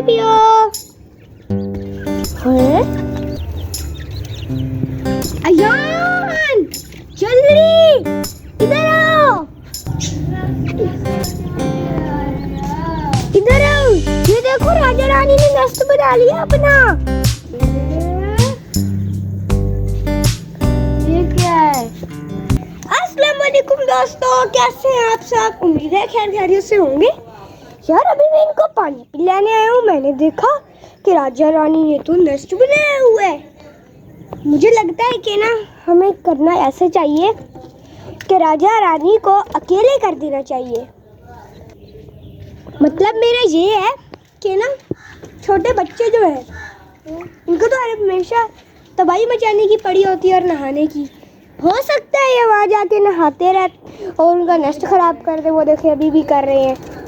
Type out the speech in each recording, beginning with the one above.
पानी पियो। है अयान, जल्दी इधर आओ, इधर आओ। ये देखो राजा रानी ने नेस्ट बना लिया अपना। ये क्या है? अस्सलाम वालेकुम दोस्तों, कैसे हैं आप सब? उम्मीद है खैर खैरियत से होंगे। यार अभी मैं इनको पानी पिलाने आया हूँ, मैंने देखा कि राजा रानी ने तो नेस्ट बनाया हुआ है। मुझे लगता है कि ना हमें करना ऐसे चाहिए कि राजा रानी को अकेले कर देना चाहिए। मतलब मेरा ये है कि ना छोटे बच्चे जो है इनको तो हमेशा तबाही मचाने की पड़ी होती है और नहाने की। हो सकता है ये वहाँ जाके नहाते रहते और उनका नेस्ट खराब कर दे। वो देखे अभी भी कर रहे हैं।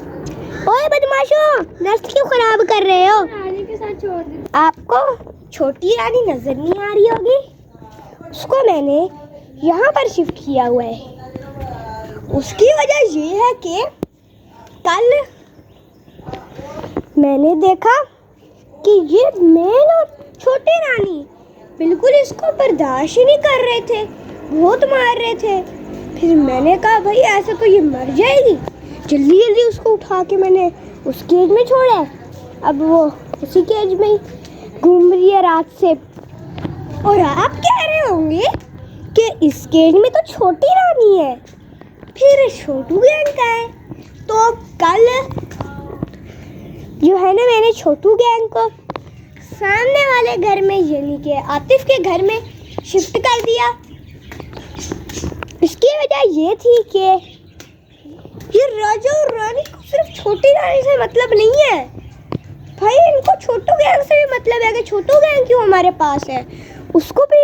ओए बदमाशों, नेस्ट क्यों खराब कर रहे हो? रानी के साथ छोड़ दे। आपको छोटी रानी नजर नहीं आ रही होगी, उसको मैंने यहाँ पर शिफ्ट किया हुआ है। उसकी वजह ये है कि कल मैंने देखा कि ये मेल और छोटी रानी बिल्कुल इसको बर्दाश्त ही नहीं कर रहे थे, बहुत मार रहे थे। फिर मैंने कहा भाई ऐसे तो ये मर जाएगी। जल्दी जल्दी उसको उठा के मैंने उस केज में छोड़ा। अब वो उसी केज में ही घूम रही है रात से। और आप कह रहे होंगे कि इस केज में तो छोटी रानी है, फिर छोटू गैंग का है। तो कल जो है ना मैंने छोटू गैंग को सामने वाले घर में यानी कि आतिफ के घर में शिफ्ट कर दिया। इसकी वजह ये थी कि ये राजा और रानी को सिर्फ छोटी रानी से मतलब नहीं है भाई, इनको छोटू गैंग से भी मतलब है कि छोटू गैंग क्यों हमारे पास है। उसको भी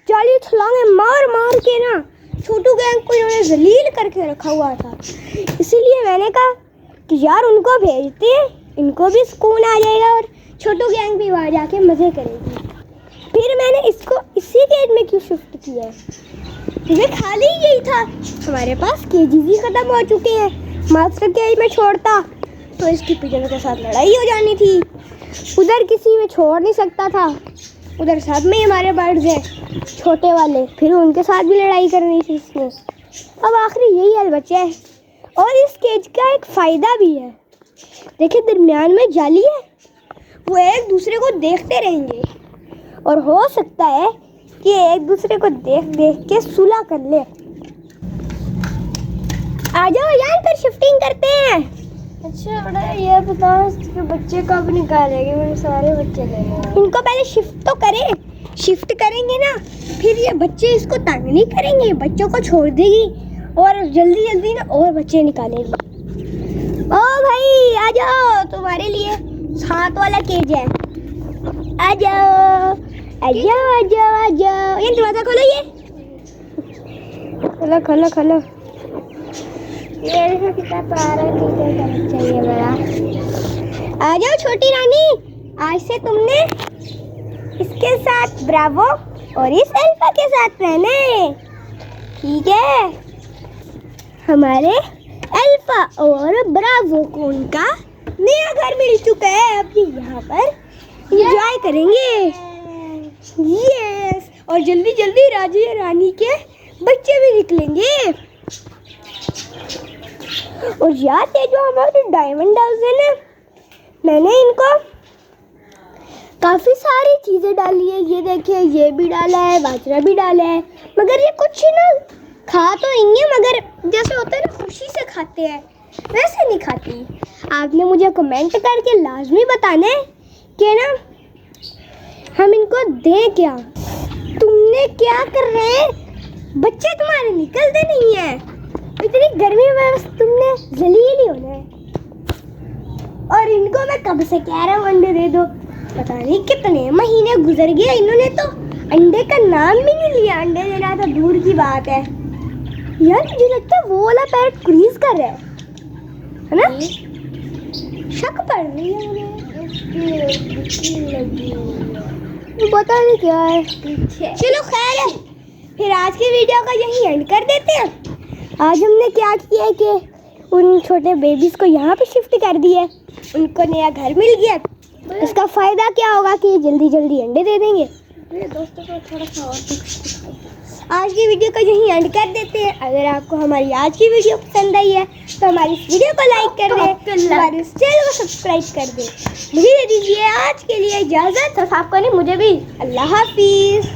जाली छलांगे मार मार के ना छोटू गैंग को इन्होंने जलील करके रखा हुआ था। इसीलिए मैंने कहा कि यार उनको भेजते हैं, इनको भी सुकून आ जाएगा और छोटू गैंग भी वहाँ जाके मज़े करेगी। फिर मैंने इसको इसी केज में क्यों शिफ्ट किया है, मुझे खाली यही था। हमारे पास केजीज ही ख़त्म हो चुके हैं। मास्टर केज में छोड़ता तो इसकी पिजन के साथ लड़ाई हो जानी थी। उधर किसी में छोड़ नहीं सकता था, उधर सब में हमारे बर्ड्स हैं छोटे वाले, फिर उनके साथ भी लड़ाई करनी थी इसने। अब आखिरी यही हल बचा है। और इस केज का एक फ़ायदा भी है, देखिए दरमियान में जाली है, वो एक दूसरे को देखते रहेंगे और हो सकता है कि एक दूसरे को देख देख के सुलह कर ले। आ जाओ यार, फिर शिफ्टिंग करते हैं। अच्छा बड़ा ये बता कि बच्चे कब निकालेंगे? मेरे सारे बच्चे लेंगे। इनको पहले शिफ्ट तो करें, शिफ्ट करेंगे ना फिर ये बच्चे इसको तंग नहीं करेंगे, बच्चों को छोड़ देगी और जल्दी जल्दी ना और बच्चे निकालेगी। ओ भाई आ जाओ, तुम्हारे लिए 7 वाला केज है। आ जाओ आ जाओ आ जाओ आ जाओ। ये दरवाजा खोलो, ये खोलो खोलो खोलो। ये देखो कितना प्यारा टीचर का बच्चा ये बड़ा। आ जाओ छोटी रानी, आज से तुमने इसके साथ ब्रावो और इस अल्फा के साथ रहना है, ठीक है? हमारे अल्फा और ब्रावो को उनका नया घर मिल चुका है। अब ये यहाँ पर एंजॉय करेंगे। यस, और जल्दी जल्दी राजा रानी के बच्चे भी निकलेंगे। और याद है जो हमारे डायमंड हाउस है ना, मैंने इनको काफ़ी सारी चीज़ें डाली है। ये देखिए, ये भी डाला है, बाजरा भी डाला है, मगर ये कुछ ना खा तो नहीं है, मगर जैसे होता है ना खुशी से खाते हैं वैसे नहीं खाती। आपने मुझे कमेंट करके लाजमी बताना है कि ना हम इनको दें क्या। तुमने क्या कर रहे हैं? बच्चे तुम्हारे निकलते नहीं हैं, इतनी गर्मी में बस तुमने जलील ही होना है। और इनको मैं कब से कह रहा हूँ अंडे दे दो, पता नहीं कितने महीने गुजर गए, इन्होंने तो अंडे का नाम भी नहीं लिया। अंडे देना तो दूर की बात है। यार मुझे लगता है वो वाला पैरट क्रीज कर रहा है ना? शक पड़ रही है मुझे, पता नहीं क्या है। चलो खैर है, फिर आज की वीडियो का यही एंड कर देते हैं। आज हमने क्या किया कि उन छोटे बेबीज़ को यहाँ पे शिफ्ट कर दिया, उनको नया घर मिल गया, इसका फ़ायदा क्या होगा कि जल्दी जल्दी अंडे दे देंगे। मेरे दोस्तों को थोड़ा सा और आज की वीडियो को यहीं एंड कर देते हैं। अगर आपको हमारी आज की वीडियो पसंद आई है तो हमारी इस वीडियो को लाइक कर दें, हमारे इस चैनल को सब्सक्राइब कर दें। मुझे दे दीजिए आज के लिए इजाज़त, और आपको नहीं मुझे भी। अल्लाह हाफिज़।